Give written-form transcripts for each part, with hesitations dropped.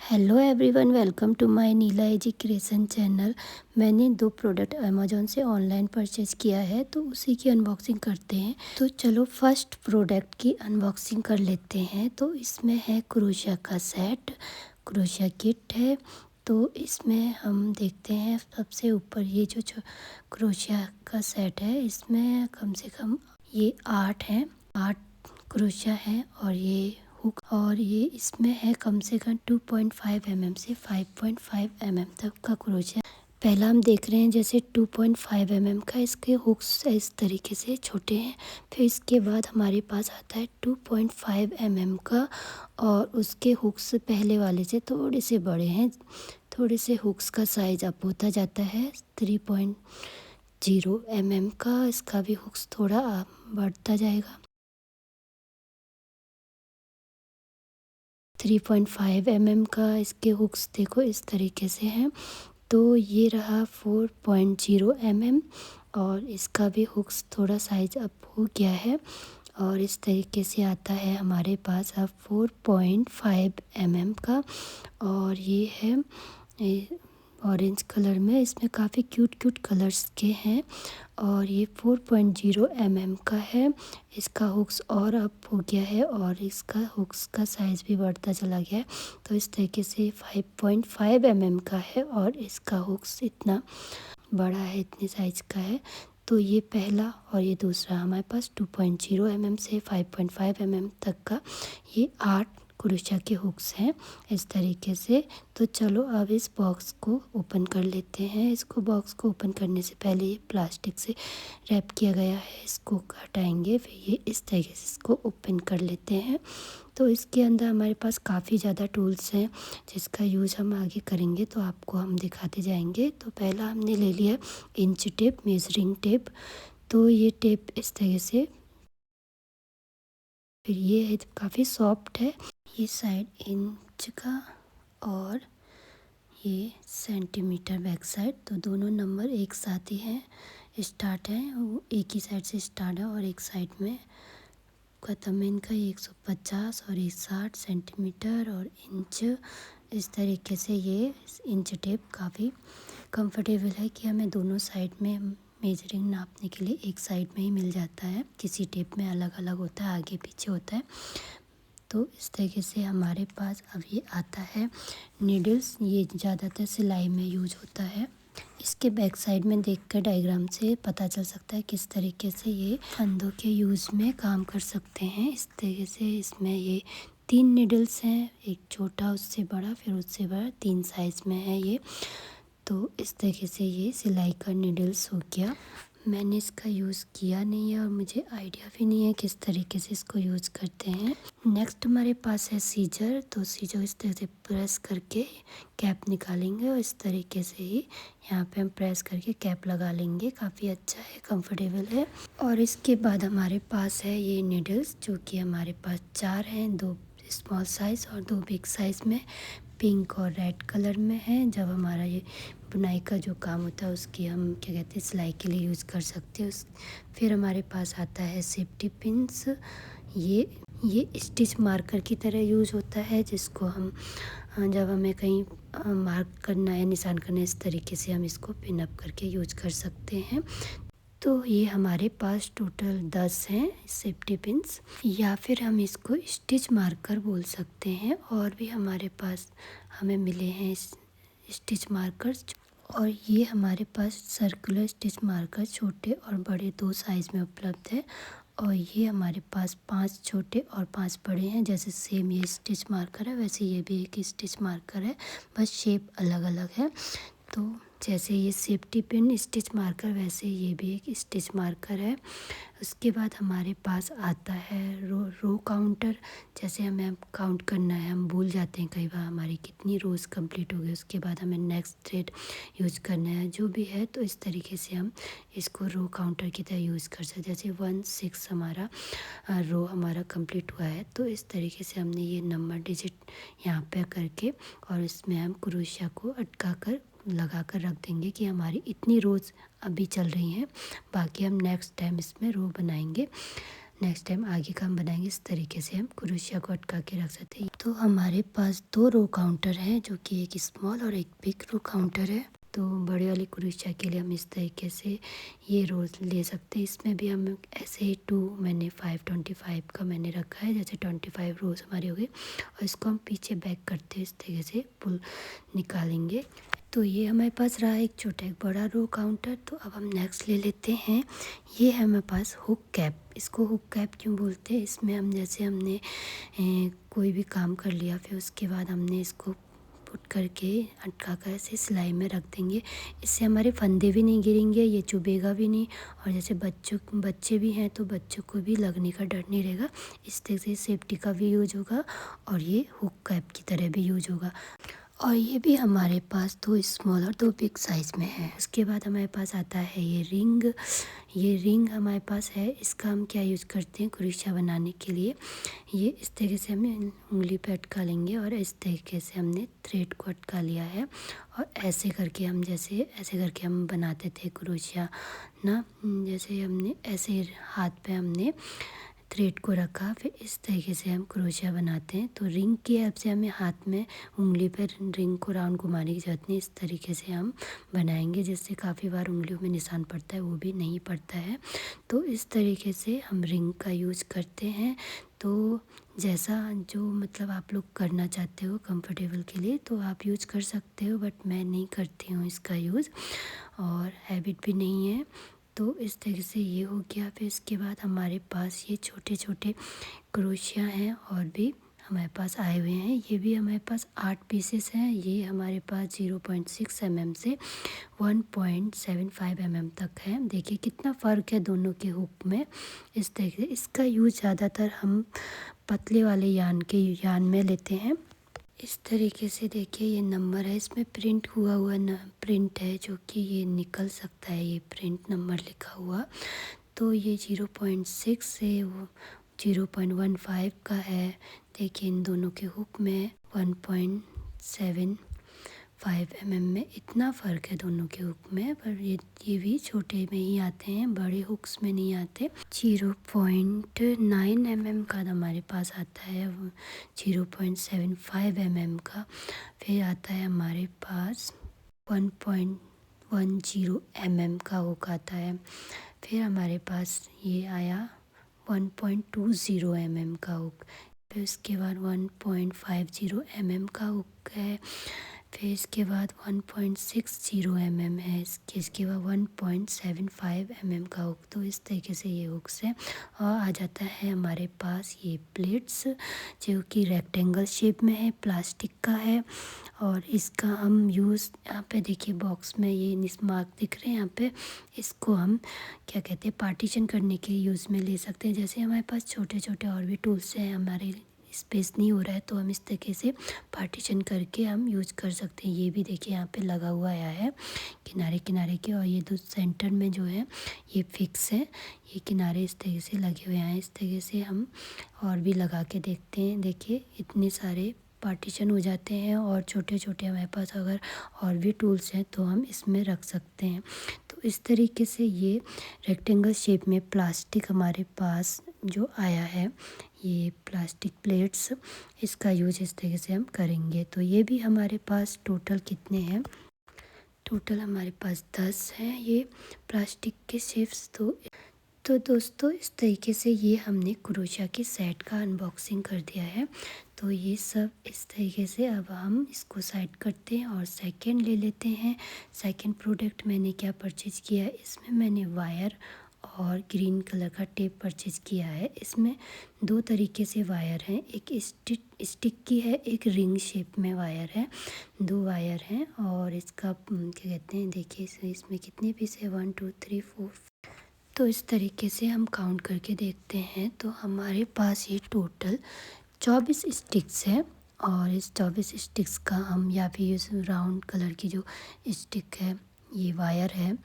Hello everyone, welcome to my Neela AG creation channel. मैंने 2 product Amazon से online purchase किया है, तो उसी की अनबॉक्सिंग करते हैं। तो चलो फर्स्ट प्रोडक्ट की अनबॉक्सिंग कर लेते हैं। तो इसमें है क्रोशिया का सेट, क्रोशिया किट है। तो इसमें हम देखते हैं सबसे ऊपर ये जो क्रोशिया का सेट है, इसमें कम से कम ये 8 हैं, 8 क्रोशिया हैं और ये हुक, और ये इसमें है कम से कम 2.5 mm से 5.5 mm तक का क्रोशिया। पहला हम देख रहे हैं जैसे 2.5 mm का, इसके हुक्स इस तरीके से छोटे हैं। फिर इसके बाद हमारे पास आता है 2.5 mm का, और उसके हुक्स पहले वाले से थोड़े से बड़े हैं। थोड़े से हुक्स का साइज अप होता जाता है। 3.0 mm का इसका भी हुक्स थोड़ा बढ़ता जाएगा। 3.5 mm का इसके हुक्स देखो इस तरीके से हैं। तो ये रहा 4.0 mm, और इसका भी हुक्स थोड़ा साइज अप हो गया है, और इस तरीके से आता है हमारे पास अब 4.5 mm का। और ये है ऑरेंज कलर में, इसमें काफ़ी क्यूट क्यूट कलर्स के हैं। और ये 4.0 mm का है। इसका हुक्स और अप हो गया है, और इसका हुक्स का साइज़ भी बढ़ता चला गया है। तो इस तरीके से 5.5 mm का है, और इसका हुक्स इतना बड़ा है, इतने साइज़ का है। तो ये पहला और ये दूसरा हमारे पास 2.0 mm से 5.5 mm तक का ये 8 क्रोशिया के हुक्स हैं इस तरीके से। तो चलो अब इस बॉक्स को ओपन कर लेते हैं। इसको बॉक्स को ओपन करने से पहले ये प्लास्टिक से रैप किया गया है, इसको हटाएंगे। फिर ये इस तरीके से इसको ओपन कर लेते हैं। तो इसके अंदर हमारे पास काफ़ी ज़्यादा टूल्स हैं जिसका यूज़ हम आगे करेंगे, तो आपको हम दिखाते जाएंगे। तो पहला हमने ले लिया इंच टेप, मेजरिंग टेप। तो ये टेप इस तरह से, फिर ये है काफ़ी सॉफ्ट है। ये साइड इंच का और ये सेंटीमीटर बैक साइड, तो दोनों नंबर एक साथ ही हैं, स्टार्ट है वो एक ही साइड से स्टार्ट है और एक साइड में ख़त्म है इनका। 150 और 60 सेंटीमीटर और इंच। इस तरीके से ये इंच टेप काफ़ी कंफर्टेबल है कि हमें दोनों साइड में मेजरिंग नापने के लिए एक साइड में ही मिल जाता है। किसी टेप में अलग अलग होता है, आगे पीछे होता है। तो इस तरीके से हमारे पास अब ये आता है नीडल्स। ये ज़्यादातर सिलाई में यूज होता है। इसके बैक साइड में देखकर डायग्राम से पता चल सकता है किस तरीके से ये फंदों के यूज़ में काम कर सकते हैं। इस तरीके से इसमें ये 3 नीडल्स हैं, एक छोटा, उससे बड़ा, फिर उससे बड़ा, 3 साइज़ में है ये। तो इस तरीके से ये सिलाई का नीडल्स हो गया। मैंने इसका यूज़ किया नहीं है और मुझे आइडिया भी नहीं है किस तरीके से इसको यूज़ करते हैं। नेक्स्ट हमारे पास है सीजर। तो सीजर इस तरह से प्रेस करके कैप निकालेंगे, और इस तरीके से ही यहाँ पे हम प्रेस करके कैप लगा लेंगे। काफ़ी अच्छा है, कंफर्टेबल है। और इसके बाद हमारे पास है ये नीडल्स, जो कि हमारे पास 4 हैं, 2 स्मॉल साइज़ और 2 बिग साइज़ में, पिंक और रेड कलर में है। जब हमारा ये बुनाई का जो काम होता है उसकी हम क्या कहते हैं सिलाई के लिए यूज़ कर सकते हैं। उस फिर हमारे पास आता है सेफ्टी पिंस। ये स्टिच मार्कर की तरह यूज़ होता है, जिसको हम जब हमें कहीं मार्क करना है, निशान करना है, इस तरीके से हम इसको पिन अप करके यूज कर सकते हैं। तो ये हमारे पास टोटल 10 हैं सेफ्टी पिंस, या फिर हम इसको स्टिच मार्कर बोल सकते हैं। और भी हमारे पास हमें मिले हैं स्टिच मार्कर्स, और ये हमारे पास सर्कुलर स्टिच मार्कर छोटे और बड़े 2 साइज़ में उपलब्ध है। और ये हमारे पास 5 छोटे और 5 बड़े हैं। जैसे सेम ये स्टिच मार्कर है, वैसे ये भी एक स्टिच मार्कर है, बस शेप अलग अलग है। तो जैसे ये सेफ्टी पिन स्टिच मार्कर, वैसे ये भी एक स्टिच मार्कर है। उसके बाद हमारे पास आता है रो काउंटर। जैसे हमें अब काउंट करना है, हम भूल जाते हैं कई बार हमारी कितनी रोज़ कंप्लीट हो गई, उसके बाद हमें नेक्स्ट थ्रेड यूज़ करना है जो भी है। तो इस तरीके से हम इसको रो काउंटर की तरह यूज़ कर सकते हैं। जैसे 16 हमारा रो हमारा कंप्लीट हुआ है, तो इस तरीके से हमने ये नंबर डिजिट यहाँ पे करके, और इसमें हम क्रोशिया को अटका कर लगा कर रख देंगे कि हमारी इतनी रोज़ अभी चल रही हैं, बाकी हम नेक्स्ट टाइम इसमें रो बनाएंगे। नेक्स्ट टाइम आगे का हम बनाएंगे इस तरीके से हम क्रोशिया को अटका के रख सकते हैं। तो हमारे पास 2 रो काउंटर हैं, जो कि एक स्मॉल और एक बिग रो काउंटर है। तो बड़े वाली क्रोशिया के लिए हम इस तरीके से ये रोज ले सकते हैं। इसमें भी हम ऐसे ही 2 मैंने 525 का मैंने रखा है, जैसे 25 रोज हमारी हो गई। और इसको हम पीछे बैक करते इस तरीके से पुल निकालेंगे। तो ये हमारे पास रहा एक छोटा एक बड़ा रो काउंटर। तो अब हम नेक्स्ट ले लेते हैं, ये है हमारे पास हुक कैप। इसको हुक कैप क्यों बोलते हैं, इसमें हम जैसे हमने कोई भी काम कर लिया, फिर उसके बाद हमने इसको पुट करके अटका कर ऐसे सिलाई में रख देंगे। इससे हमारे फंदे भी नहीं गिरेंगे, ये चुभेगा भी नहीं। और जैसे बच्चे भी हैं तो बच्चों को भी लगने का डर नहीं रहेगा। इस तरह से सेफ्टी का भी यूज होगा और ये हुक कैप की तरह भी यूज होगा। और ये भी हमारे पास 2 स्मॉल और 2 बिग साइज़ में है। उसके बाद हमारे पास आता है ये रिंग। ये रिंग हमारे पास है, इसका हम क्या यूज़ करते हैं क्रोशिया बनाने के लिए। ये इस तरीके से हमें उंगली पे अटका लेंगे और इस तरीके से हमने थ्रेड को अटका लिया है। और ऐसे करके हम ऐसे करके हम बनाते थे क्रोशिया ना। जैसे हमने ऐसे हाथ पे हमने थ्रेड को रखा, फिर इस तरीके से हम क्रोशिया बनाते हैं। तो रिंग की हेल्प से हमें हाथ में उंगली पर रिंग को राउंड घुमाने की ज़रूरत नहीं, इस तरीके से हम बनाएंगे, जिससे काफ़ी बार उंगलियों में निशान पड़ता है, वो भी नहीं पड़ता है। तो इस तरीके से हम रिंग का यूज़ करते हैं। तो जैसा जो मतलब आप लोग करना चाहते हो कंफर्टेबल के लिए तो आप यूज़ कर सकते हो, बट मैं नहीं करती हूँ इसका यूज़ और हैबिट भी नहीं है। तो इस तरीके से ये हो गया। फिर इसके बाद हमारे पास ये छोटे छोटे क्रोशिया हैं और भी हमारे पास आए हुए हैं। ये भी हमारे पास 8 पीसेस हैं। ये हमारे पास 0.6 mm से 1.75 mm तक है। देखिए कितना फ़र्क है दोनों के हुक में। इस तरीके से इसका यूज़ ज़्यादातर हम पतले वाले यान में लेते हैं। इस तरीके से देखिए ये नंबर है, इसमें प्रिंट हुआ हुआ न प्रिंट है, जो कि ये निकल सकता है, ये प्रिंट नंबर लिखा हुआ। तो ये 0.6 से वो 0.15 का है। देखिए इन दोनों के हुक में 1.75 mm में इतना फ़र्क है दोनों के हुक में। पर ये भी छोटे में ही आते हैं, बड़े हुक्स में नहीं आते। 0.9 mm का हमारे पास आता है, 0.75 mm का। फिर आता है हमारे पास 1.10 mm का हुक आता है। फिर हमारे पास ये आया 1.20 mm का हुक। फिर उसके बाद 1.50 mm का हुक है। फिर इसके बाद 1.60 mm है। इसके बाद 1.75 mm का हुक। तो इस तरीके से ये हुक्स है। और आ जाता है हमारे पास ये प्लेट्स, जो कि रेक्टेंगल शेप में है, प्लास्टिक का है। और इसका हम यूज़ यहाँ पे देखिए बॉक्स में ये मार्क दिख रहे हैं यहाँ पे। इसको हम क्या कहते हैं पार्टीशन करने के यूज़ में ले सकते हैं। जैसे हमारे पास छोटे छोटे और भी टूल्स हैं, हमारे स्पेस नहीं हो रहा है, तो हम इस तरीके से पार्टीशन करके हम यूज़ कर सकते हैं। ये भी देखिए यहाँ पे लगा हुआ आया है किनारे किनारे के, और ये दो सेंटर में जो है ये फिक्स है। ये किनारे इस तरीके से लगे हुए हैं। इस तरीके से हम और भी लगा के देखते हैं। देखिए इतने सारे पार्टीशन हो जाते हैं। और छोटे छोटे हमारे पास अगर और भी टूल्स हैं तो हम इसमें रख सकते हैं। तो इस तरीके से ये रेक्टेंगल शेप में प्लास्टिक हमारे पास जो आया है, ये प्लास्टिक प्लेट्स, इसका यूज इस तरीके से हम करेंगे। तो ये भी हमारे पास टोटल कितने हैं, टोटल हमारे पास 10 हैं ये प्लास्टिक के शेप्स। तो दोस्तों इस तरीके से ये हमने क्रोशिया के सेट का अनबॉक्सिंग कर दिया है। तो ये सब इस तरीके से अब हम इसको साइड करते हैं और सेकंड ले लेते हैं। सेकंड प्रोडक्ट मैंने क्या परचेज़ किया है, इसमें मैंने वायर और ग्रीन कलर का टेप परचेज़ किया है। इसमें 2 तरीके से वायर हैं, एक स्टिक की है, एक रिंग शेप में वायर है। 2 वायर हैं और इसका क्या कहते हैं, देखिए इसमें कितने पीस है, 1 2 3 4। तो इस तरीके से हम काउंट करके देखते हैं। तो हमारे पास ये टोटल 24 स्टिक्स है। और इस 24 स्टिक्स का हम या फिर इस राउंड कलर की जो स्टिक है, ये वायर है,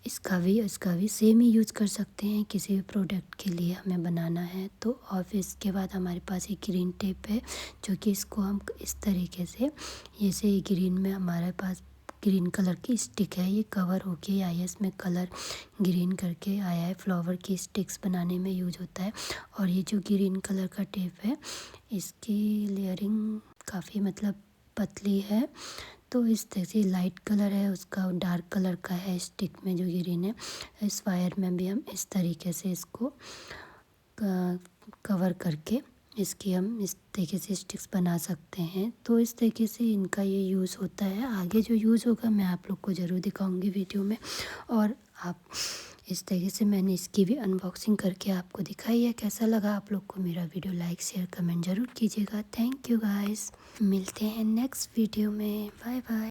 इसका भी सेम ही यूज़ कर सकते हैं किसी भी प्रोडक्ट के लिए हमें बनाना है तो। और फिर इसके बाद हमारे पास एक ग्रीन टेप है, जो कि इसको हम इस तरीके से, जैसे ग्रीन में हमारे पास ग्रीन कलर की स्टिक है। ये कवर होके आया है, इसमें कलर ग्रीन करके आया है। फ्लावर की स्टिक्स बनाने में यूज होता है। और ये जो ग्रीन कलर का टेप है, इसकी लेयरिंग काफ़ी मतलब पतली है। तो इस तरह से लाइट कलर है उसका, डार्क कलर का है स्टिक में जो ग्रीन है। इस वायर में भी हम इस तरीके से इसको कवर करके इसकी हम इस तरीके से स्टिक्स बना सकते हैं। तो इस तरीके से इनका ये यूज़ होता है। आगे जो यूज़ होगा मैं आप लोग को ज़रूर दिखाऊंगी वीडियो में। और आप इस तरीके से मैंने इसकी भी अनबॉक्सिंग करके आपको दिखाई है। कैसा लगा आप लोग को मेरा वीडियो, लाइक शेयर कमेंट ज़रूर कीजिएगा। थैंक यू गाइस, मिलते हैं नेक्स्ट वीडियो में। Bye bye.